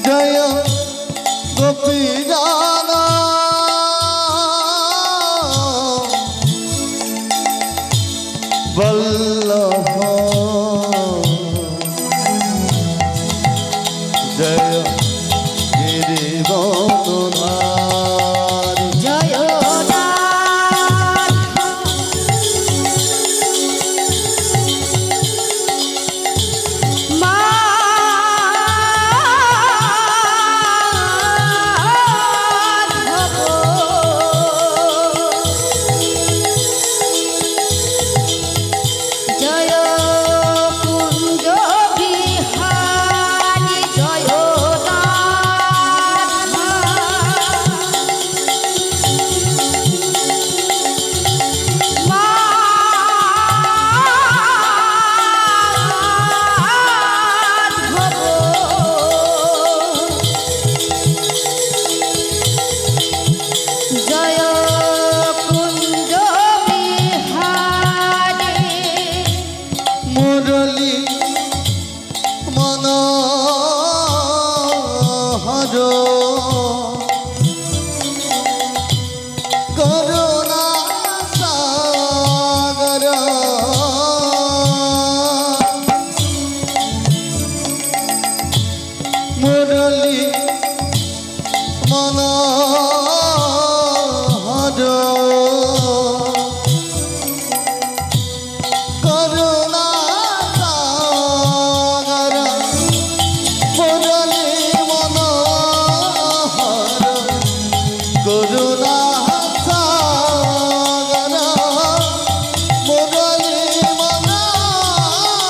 জয় গোপী গান বল্লভ জয় গিরিবরধারী জয় মুরলী মনোহর করুণা সাগর মুরলী মনোহর করুণা সাগর মুরলী মনোহর করুণা সাগর মুরলী মনোহর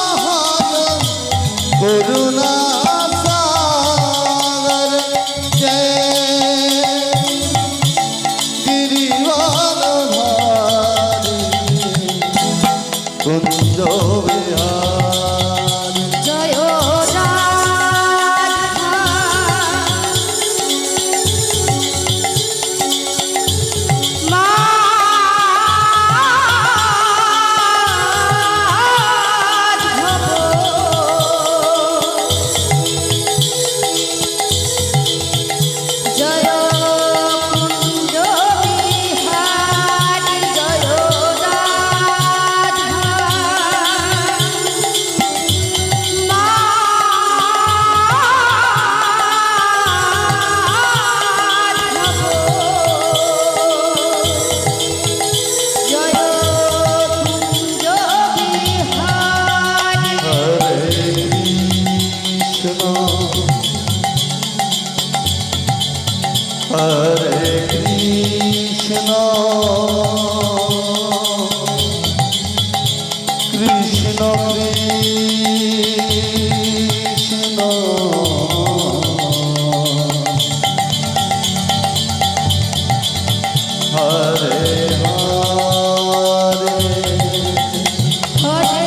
করুণা সাগর জয় গিরিবরধারী কুঞ্জ বিহারী জয় হরে কৃষ্ণ কৃষ্ণ কৃষ্ণ হরে হরে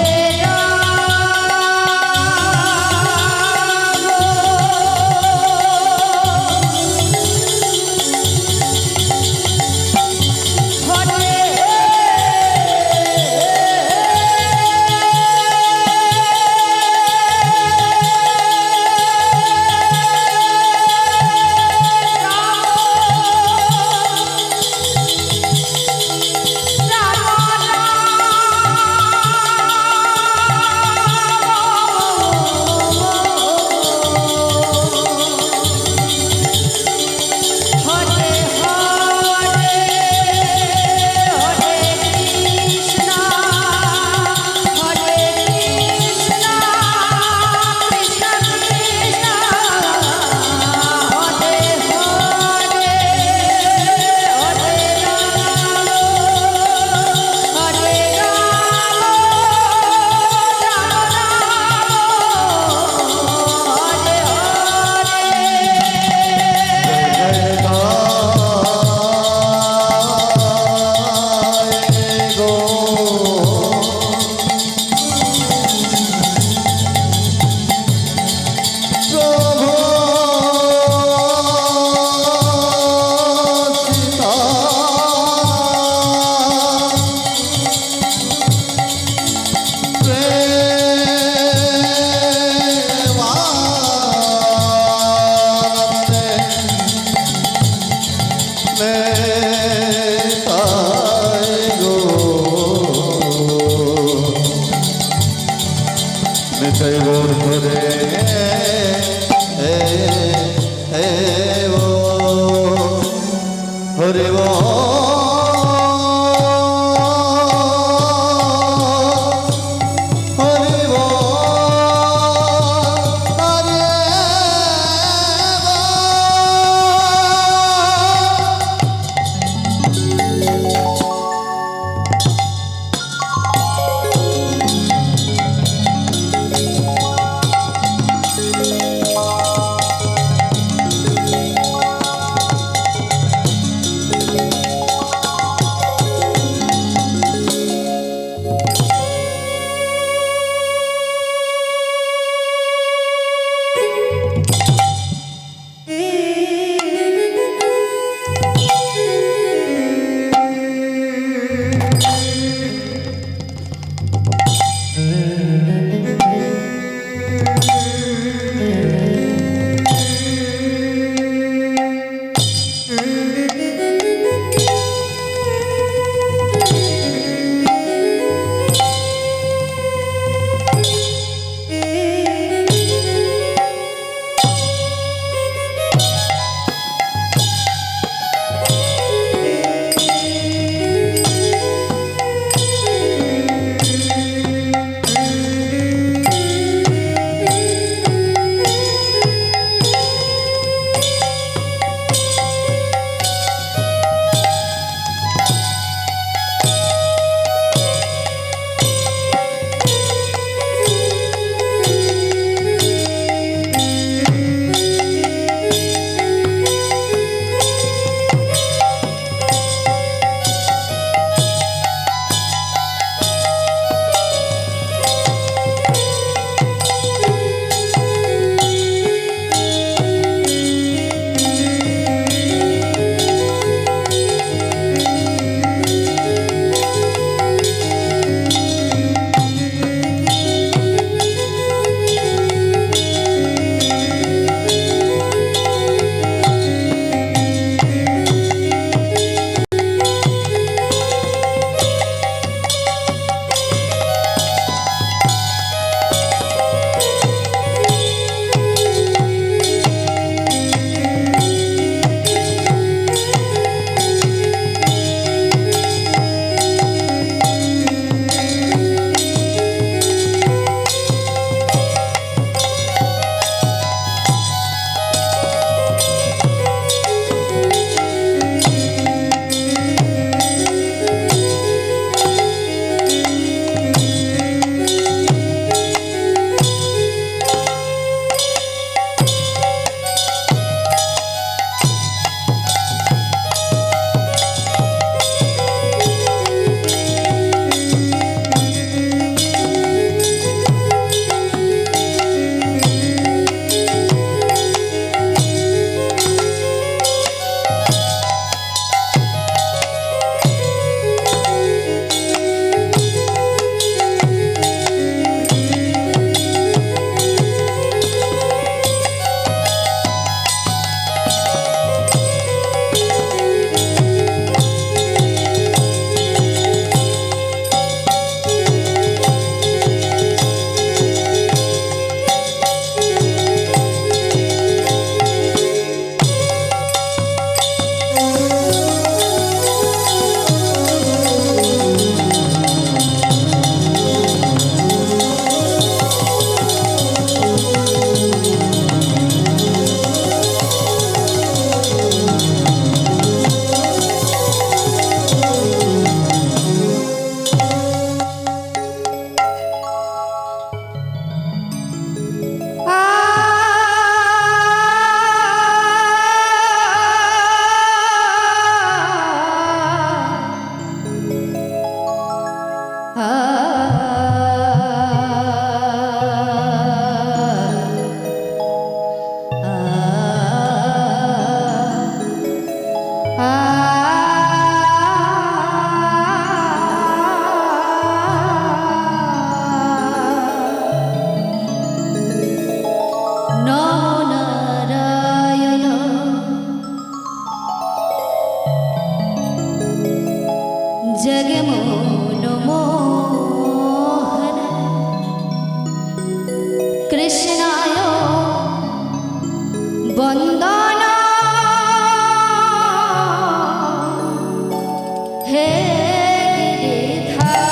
জয় গৌর হরে হরে বন্দনা হে গিরিধারী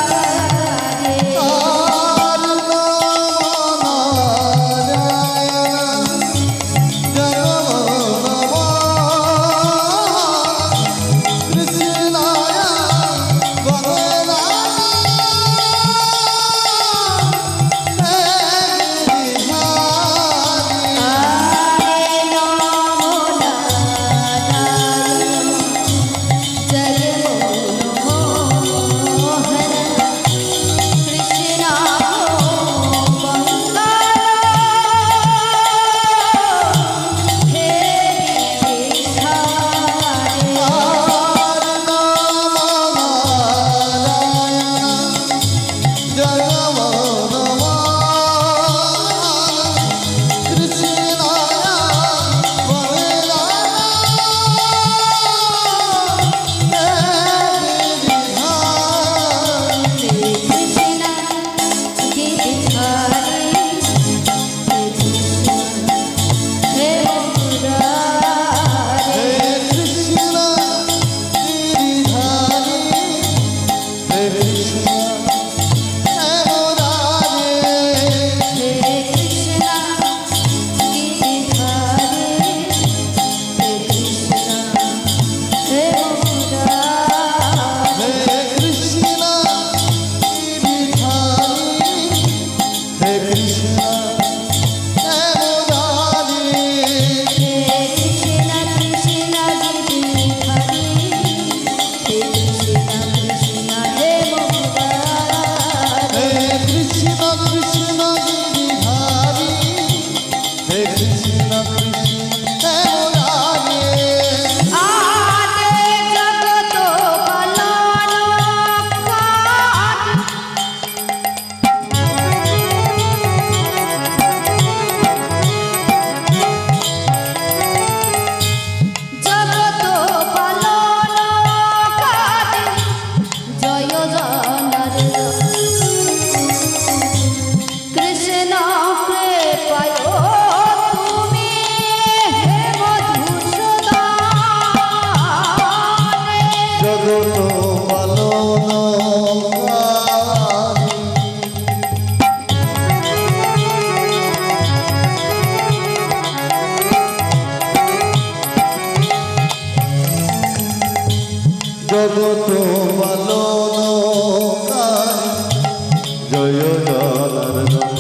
আর নাম জগত পালনকারী জয় জনার্দন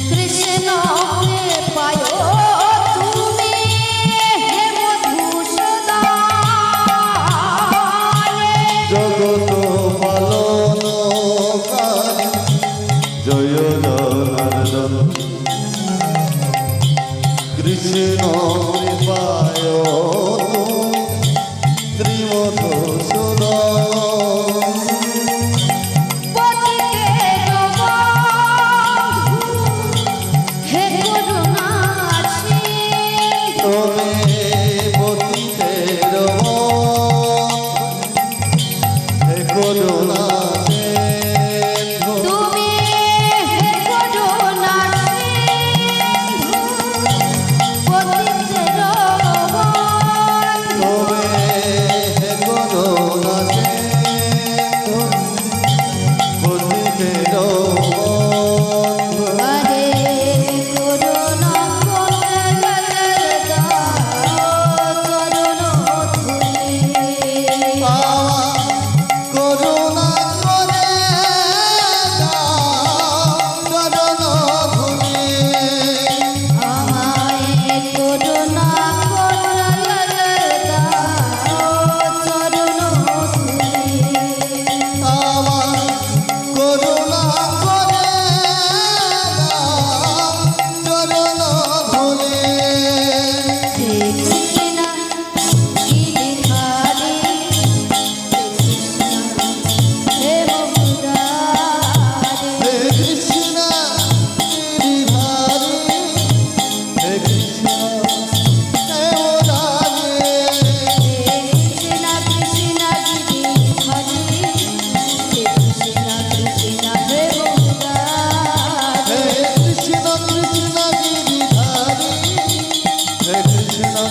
কৃষ্ণ কৃপায় তুমি শ্রীমধুসূদন জগত পালনকারী জয় জনার্দন কৃষ্ণ কৃপায় তুমি শ্রীমধুসূদন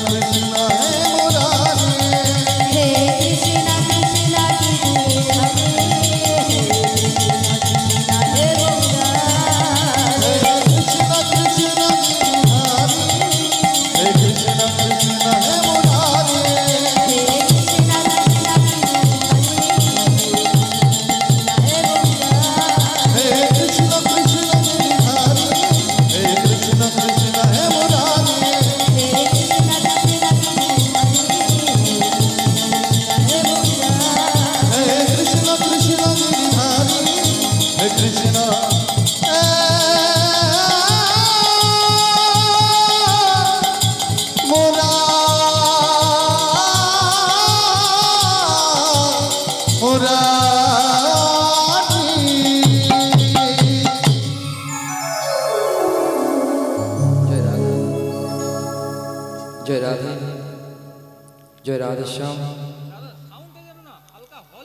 কৃষ্ণ হে মুরারি হে কৃষ্ণ কৃষ্ণ কৃষ্ণ হে মুরারি হে কৃষ্ণ কৃষ্ণ গিরিধারি হে কৃষ্ণ কৃষ্ণ হে মুরারি হে কৃষ্ণ কৃষ্ণ হে কৃষ্ণ কৃষ্ণ গিরিধারি হে কৃষ্ণ কৃষ্ণ হে মুরারি হে কৃষ্ণ কৃষ্ণ গিরিধারি হে কৃষ্ণ जय राधे जय राधे श्याम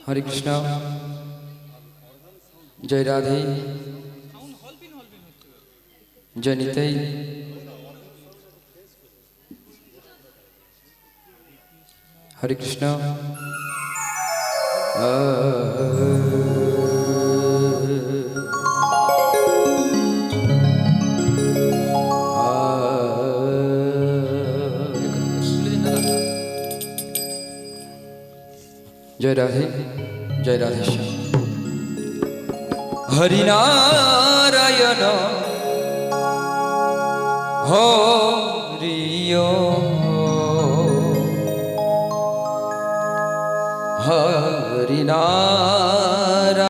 हरे कृष्णा जय राधे जय निताई हरे कृष्णा जय राधे श्याम हरि नारायण हरियो हरि नारायण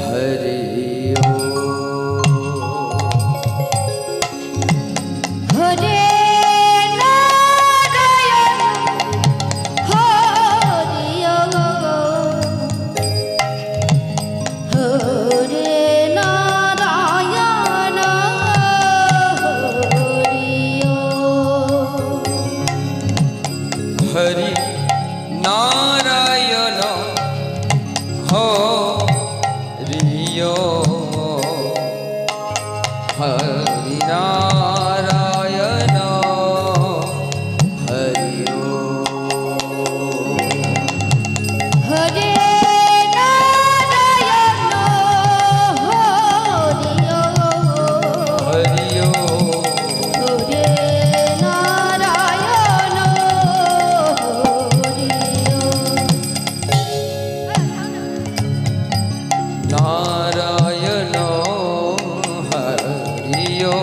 हरियो हरे नारायण हरियो हरे नारायण हरियो हरि नारायण हरियो हरि नारायण हरियो हरे नारायण हरियो हरियो हरे नारायण हरियो नारायण हरियो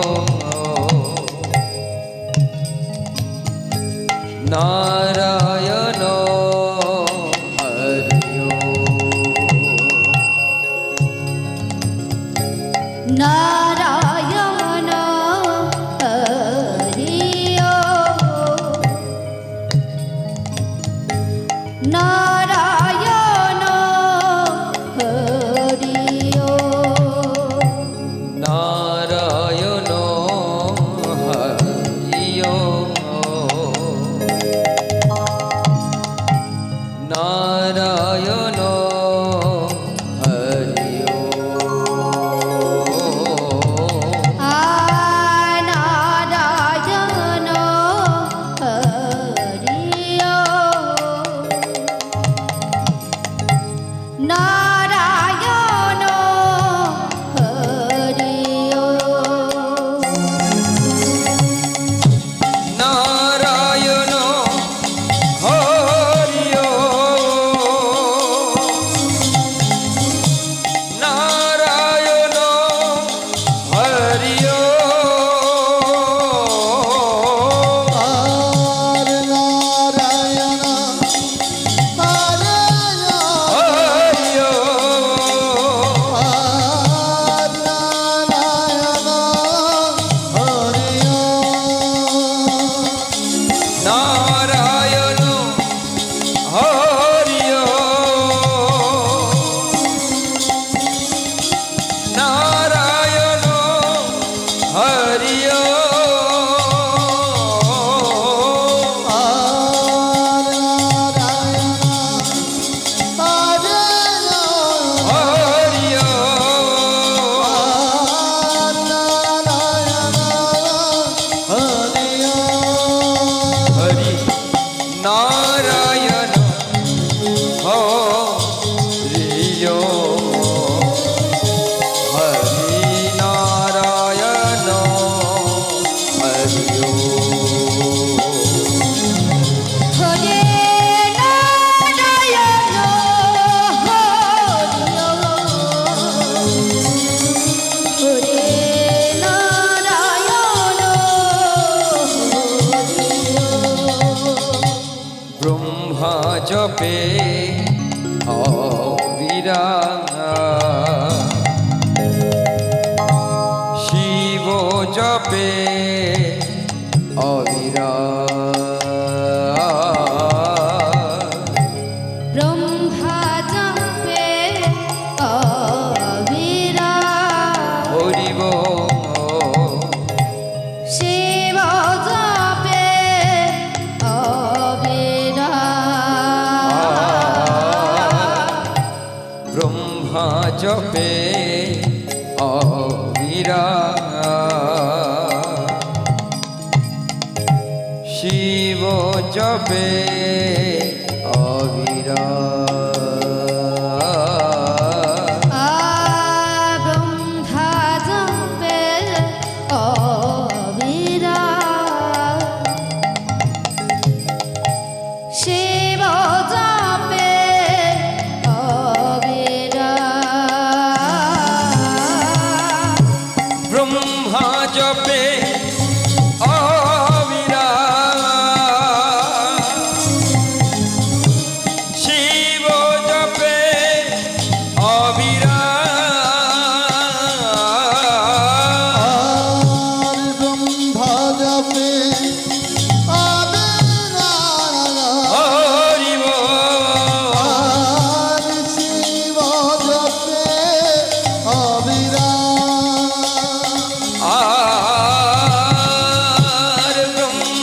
नारायण हरियो नारायण हरियो नारायण हरियो नारायण हरियो नारायण हरियो জপে অবিরাম, শিব জপে অবিরাম, ব্রহ্মা জপে অবিরাম, হরি বল। শিব জপে অবিরাম, ব্রহ্মা জপে অবিরাম, শিব জপে অবিরাম, ব্রহ্মা জপে অবিরাম, শিব জপে অবিরাম, ব্রহ্মা জপে অবিরাম,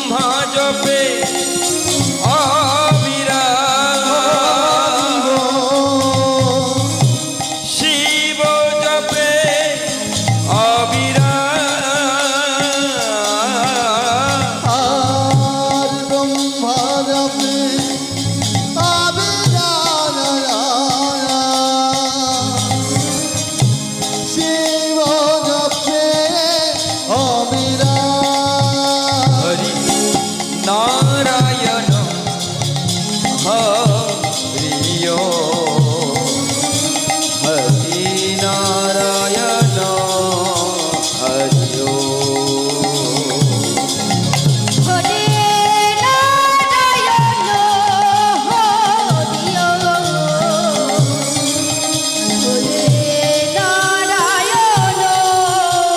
শিব জপে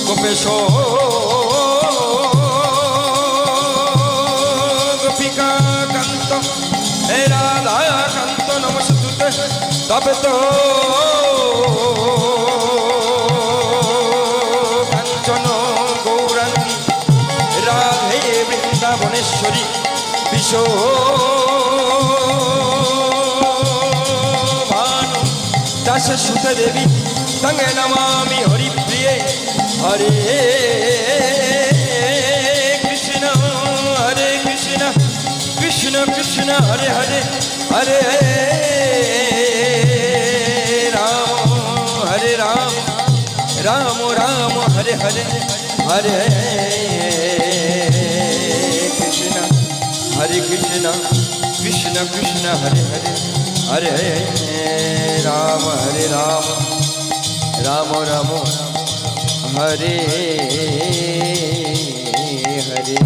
গোপেশ গোপিকা কান্ত হে রাধা কান্ত নমস্তুতে তবে তো কাঞ্চন গৌরাঙ্গী রাধে বৃন্দাবনেশ্বরী বিশো ভানু দাস সুত দেবী তঙ্গে নমামি হরিপ্রিয়ে হরে কৃষ্ণ কৃষ্ণ কৃষ্ণ হরে হরে হরে রাম রাম রাম হরে হরে হরে কৃষ্ণ কৃষ্ণ কৃষ্ণ হরে হরে हरे राम राम राम हरे हरे।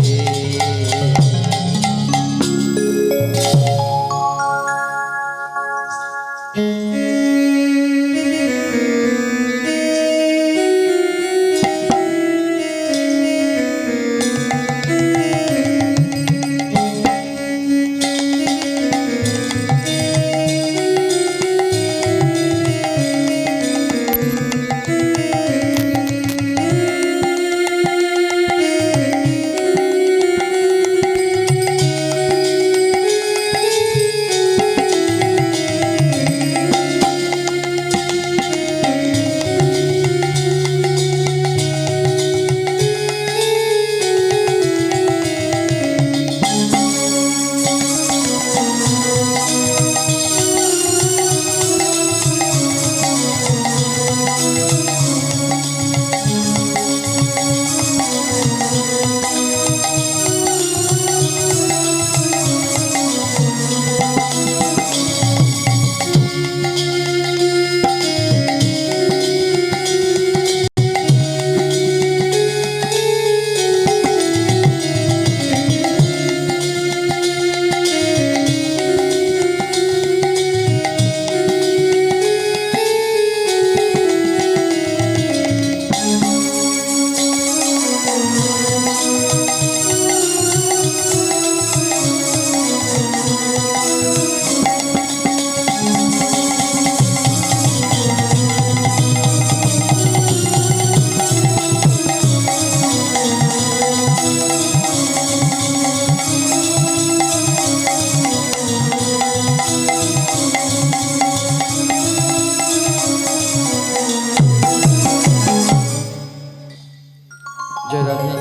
जय राधे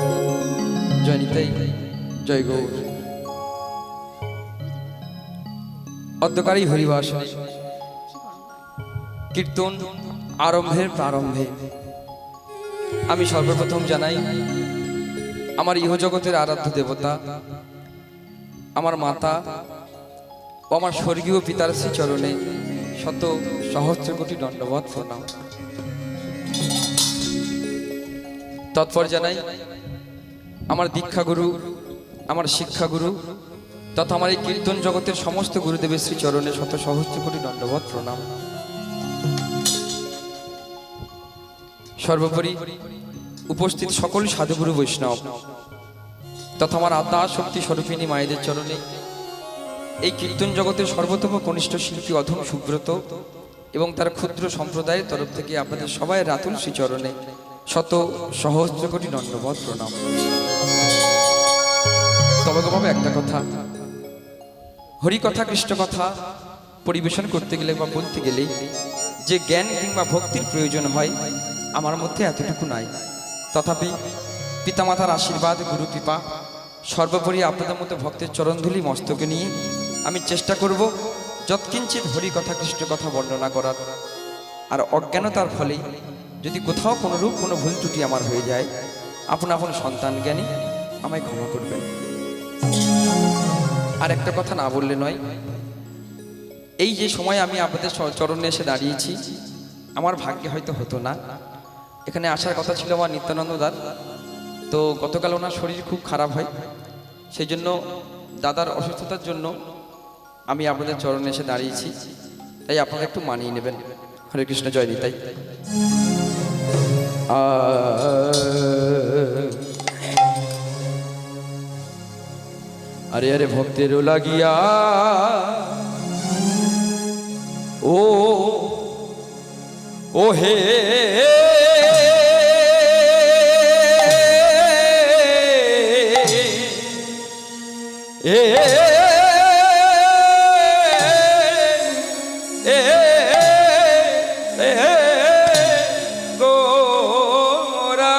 जय निताई जय गौर। অদ্যকারী হরিবাসনে কীর্তন আরম্ভের প্রারম্ভে আমি সর্বপ্রথম জানাই আমার ইহজগতের আরাধ্য দেবতা আমার মাতা ও আমার স্বর্গীয় পিতার শ্রীচরণে শত সহস্র কোটি দণ্ডবত প্রণাম। তৎপর জানাই আমার দীক্ষাগুরু আমার শিক্ষাগুরু তথা আমার এই কীর্তন জগতের সমস্ত গুরুদেবের শ্রীচরণে শত সহস্র কোটি দণ্ডবত প্রণাম। সর্বোপরি উপস্থিত সকল সাধুগুরু বৈষ্ণব তথা আমার আত্মা শক্তি স্বরূপিণী মায়েদের চরণে এই কীর্তন জগতের সর্বতম কনিষ্ঠ শিল্পী অধম সুব্রত এবং তার ক্ষুদ্র সম্প্রদায়ের তরফ থেকে আপনাদের সবাই রাতুল শ্রীচরণে শত সহস্র কোটি দণ্ডবত প্রণাম। তবকভাবে একটা কথা, হরিকথা কৃষ্ণ কথা পরিবেশন করতে গেলে বা বলতে গেলে যে জ্ঞান কিংবা ভক্তির প্রয়োজন হয় আমার মধ্যে এতটুকু নাই। তথাপি পিতামাতার আশীর্বাদ গুরু কৃপা সর্বোপরি আপনাদের মতো ভক্তের চরণধূলি মস্তকে নিয়ে আমি চেষ্টা করব যৎকিঞ্চিত হরিকথা কৃষ্ণ কথা বর্ণনা করার। আর অজ্ঞানতার ফলে যদি কোথাও কোনোরূপ কোনো ভুল ত্রুটি আমার হয়ে যায় আপন আপন সন্তান জ্ঞানী আমায় ক্ষমা করবেন। আর একটা কথা না বললে নয়, এই যে সময় আমি আপনাদের চরণে এসে দাঁড়িয়েছি আমার ভাগ্যে হয়তো হতো না। এখানে আসার কথা ছিল আমার নিত্যানন্দ দার, তো গতকাল ওনার শরীর খুব খারাপ হয়, সেই জন্য দাদার অসুস্থতার জন্য আমি আপনাদের চরণে এসে দাঁড়িয়েছি, তাই আপনারা একটু মানিয়ে নেবেন। হরে কৃষ্ণ জয় নিতাই। আরে আরে ভক্তের লাগিয়া ও ও হে এ গোরা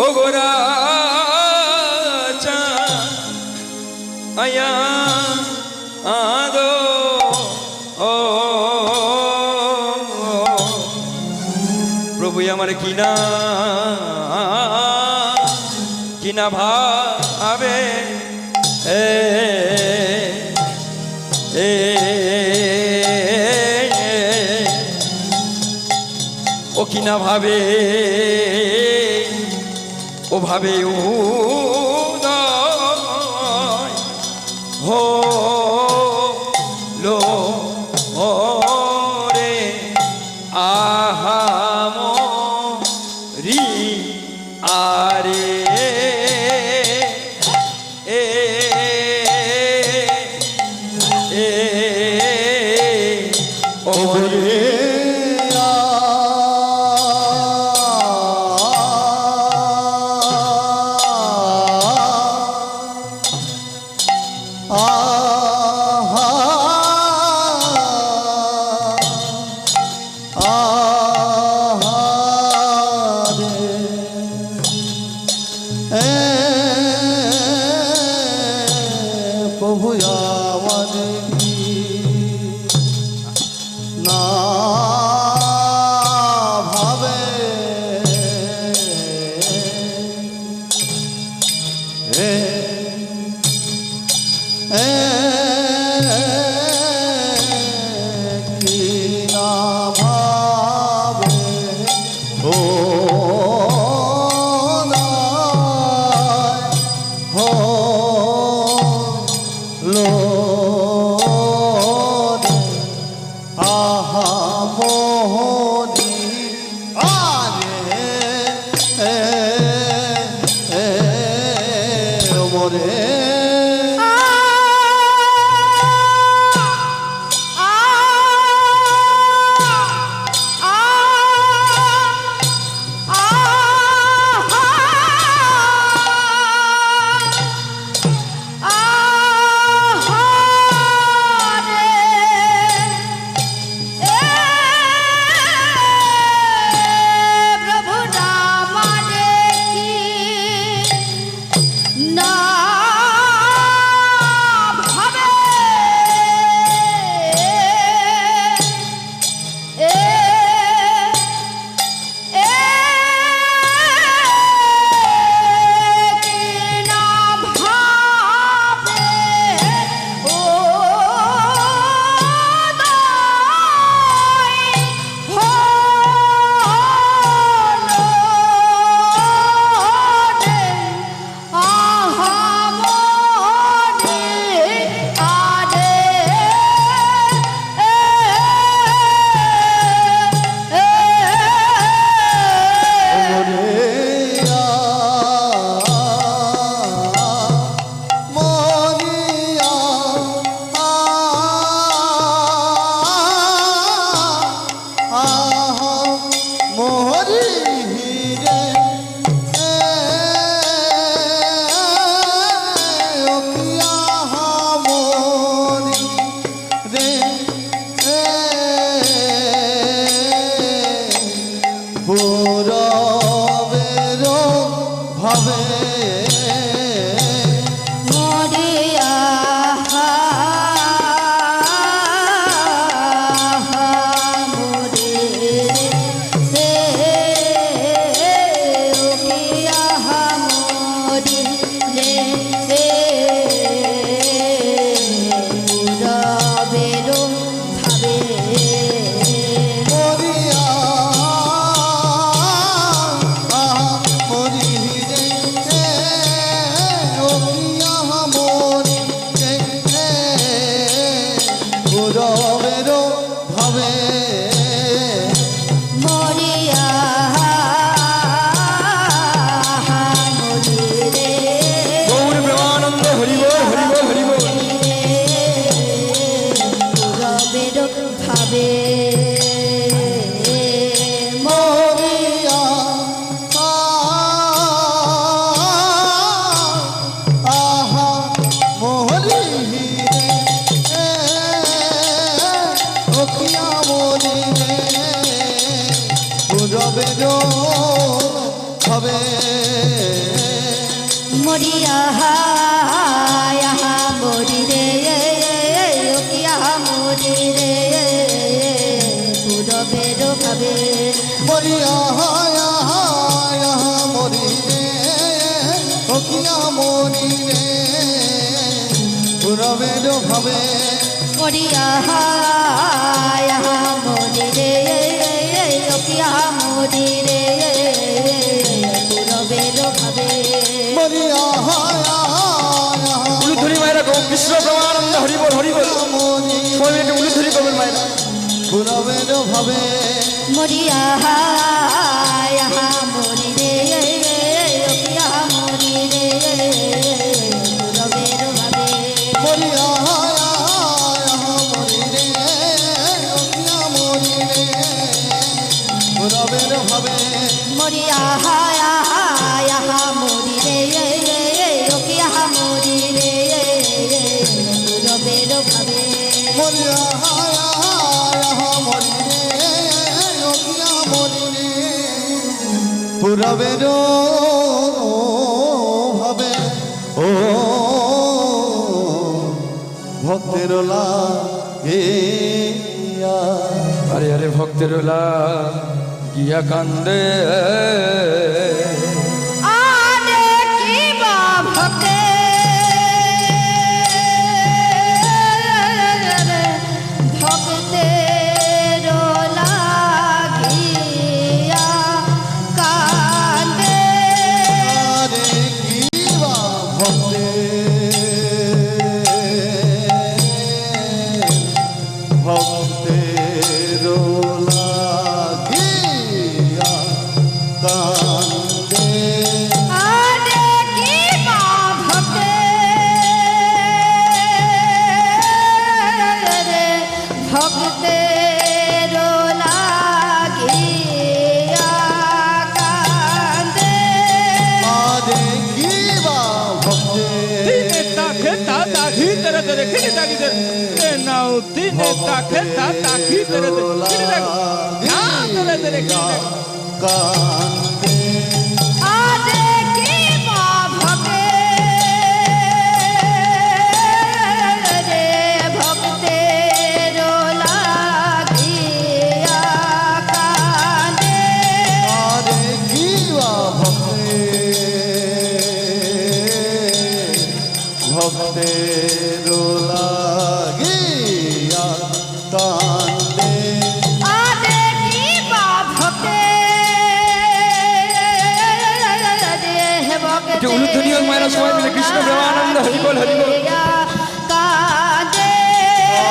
ও গোরা চা আয়া আদো ও প্রভু আমার কিনা কিনা ভাবে এ এ ও কিনা ভাবে ও ভাবে উদয় হলো রে আহাম রি আরে এ এ ও রে প্রভু আমাদের না ভাবে কি না ভাবে ও মরিয়া মরি রে মরি রে পুরবের ভাবে মরিয়া মরি রে ওকিয়া মরি রে পুরবের ভাবে মরিয়া মরি রে লোকিয়া মরি রে পুরবের ভাবে মরিয়া উলুধুরি মায়েরা গো কৃষ্ণ ব্রহ্মানন্দ হরিবল হরিবল সবাই একটু উলুধুরি করবেন মায়েরা পুরবের ভাবে মরিয়া মরি রে লোকিয়া মরি রে পুরবের ভাবে মরিয়া মরি রে মরি রে পুরবের ভাবে মরিয়া মরি রে লোকিয়া মরি রে পুরবের ভাবে মরিয়া মরি রে মরি রে পুরবের ভাবে ও ভক্তের লাগে আরে আরে ভক্তের গিয়া কান্দে আরে কি বা ভক্তে ভক্তের লাগিয়া কান্দে আরে কি বা ভক্তে ভক্তের লাগিয়া কান্দে আরে কি বা ভক্তে ভক্তের লাগিয়া কান্দে আরে কি বা ভক্তে কান্দে আরে কি বা ভক্তে ভক্তের লাগিয়া কান্দে আরে কি বা ভক্তে ভক্তের লাগিয়া কান্দে আরে কি বা ভক্তে একটু উলুধ্বনি হোক মায়েরা সবাই মিলে কৃষ্ণ ব্রহ্মানন্দ হরিবল হরিবল কাঁদে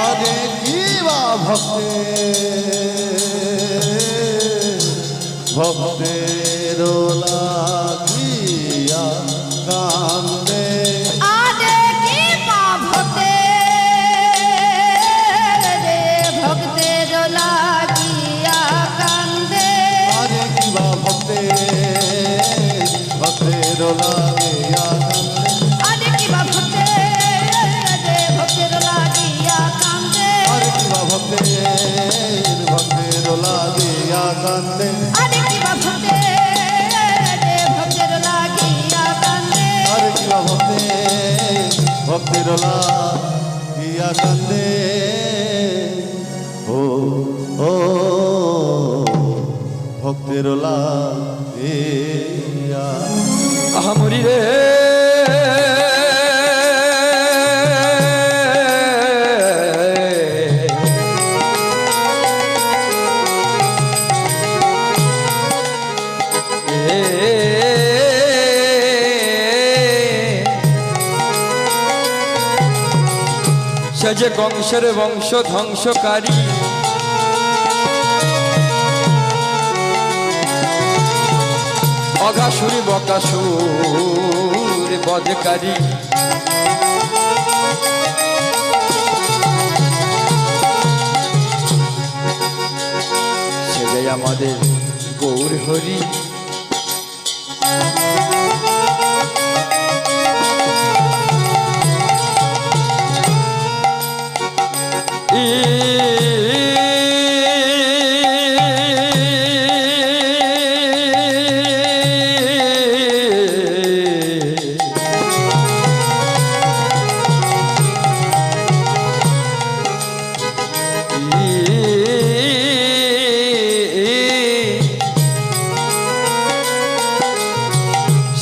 আরে কি বা ভক্তে ভক্তের লাগিয়া কান্দে আরে কি বা ভক্তে ভক্তের লাগিয়া কান্দে আরে কি বা ভক্তে ভক্তের লাগিয়া কান্দে আরে কি বা ভক্তে ভক্তের লাগিয়া কান্দে আরে কি বা ভক্তে ভক্তের লাগিয়া কান্দে আরে কি বা ভক্তে ভক্তের লাগিয়া কান্দে আরে কি বা ভক্তে ভক্তের লাগিয়া কান্দে ও ও ভক্তের লাগিয়া আহা মরি রে সে যে কংসের বংশ ধ্বংসকারী অঘাসুরি বকাসুর বধকারী সে যে আমাদের গৌর হরি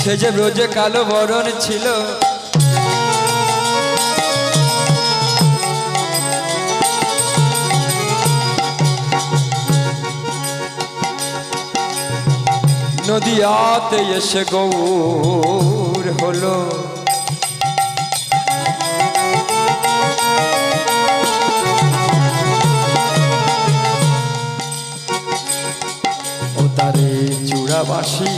সে যে ব্রজে কালো বরণ ছিল নদিয়াতে এসে গৌর হলো। ও তারে চূড়াবাসী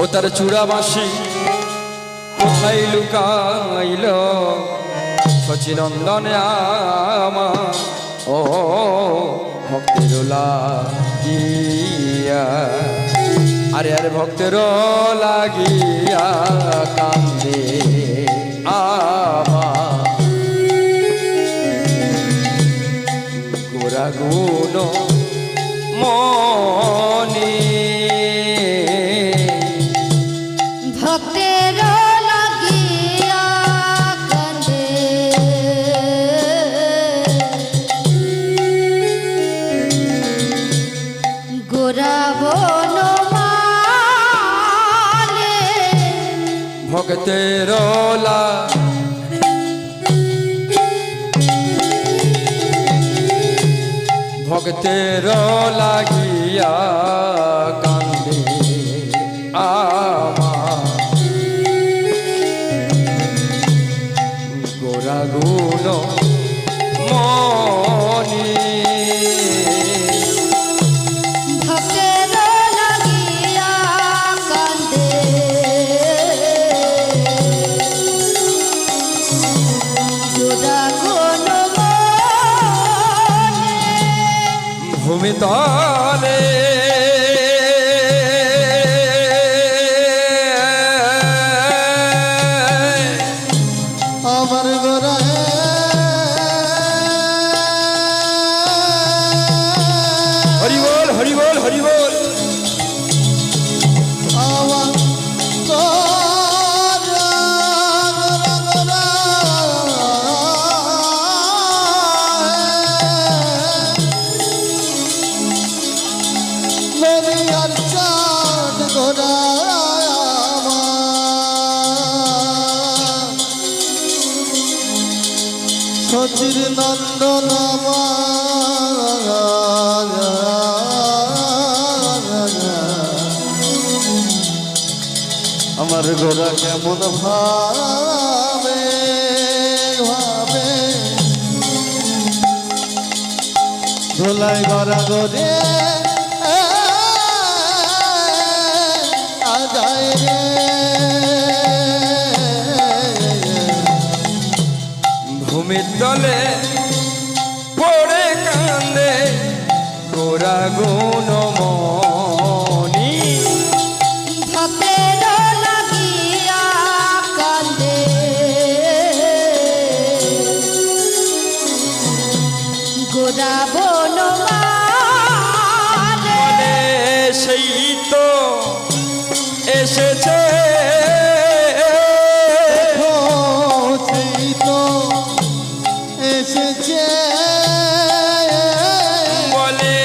ও তার চূড়াবাসী কোথায় লুকাইল সচিনন্দনে আমার ও ভক্তের লাগিয়া আরে আরে ভক্তের লাগিয়া কান্দে আমার গোরা গুণ মনি ভক্তের লাগিয়া কান্দে গোরা বনমালে ভক্তের ভক্তের লাগিয়া কান্দে আমার গোরা গুণ মনি ভক্তের লাগিয়া কান্দে গোরা বনমালে ভূমি তলে আমার গোরা হরি বল হরি বল হরি বল আমার মরিয়ার চাঁদ গোরা সচির নন্দন আমার গোরা কেমন ভাবে ভাবে ধোলাই গড়া গড়ে আজায় রে ভূমির তলে পড়ে কান্দে গোরা গুণ মনি ভক্তের লাগিয়া কান্দে গোরা বনমালে বলে সেই তো এসেছে ও সেই তো এসেছে বলে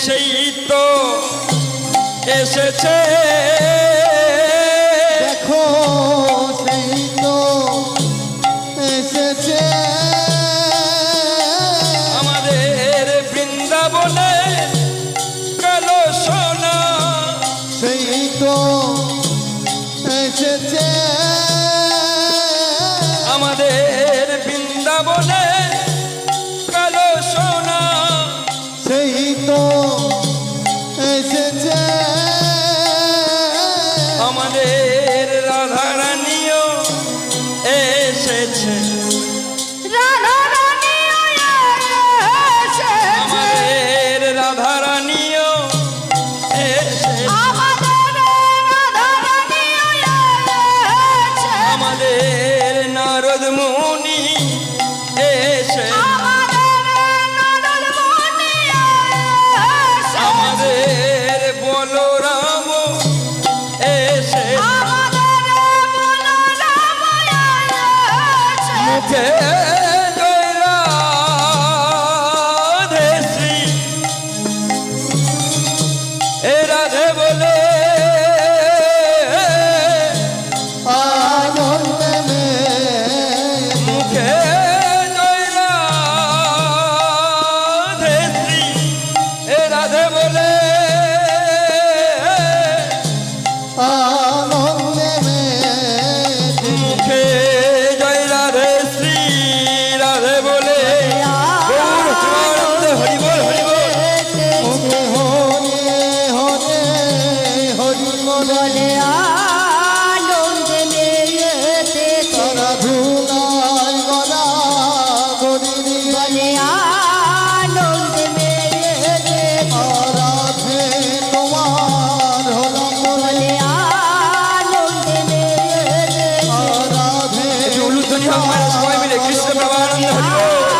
সেই তো এসেছে দেখো সেই তো এসেছে আমাদের বৃন্দাবনে কালো সোনা সেই তো এসেছে আমাদের বৃন্দাবনে কালো সোনা সেই তো এসেছে আমাদের রাধারানীও এসেছে রাধারানীও এসেছে আমাদের রাধারানীও এসেছে আমাদের রাধারানীও এসেছে আমাদের নারদ মুনি এসে আমাদের নরমণি এসেছে আমাদের বলরাম মুখে জয় রাধে শ্রী এ রাধে বলে আনন্দে মে মুখে জয় রাধে শ্রী এ রাধে বলে আনন্দে মে মুখে জয় রাধে শ্রী রাধে বলে গৌর প্রেমানন্দে হরি বল হরি বল। মুখে হরে হরে হরি বলে বলে আনন্দে মেয়েতে তারা ধুলায় গলা গরিরি বলে আনন্দে মেয়েতে রাধে তোমার হলাম বলে আনন্দে মেয়েতে রাধে একটু উলুধ্বনি হোক মায়ের সবাই মিলে কৃষ্ণ প্রেমানন্দে হরি বল।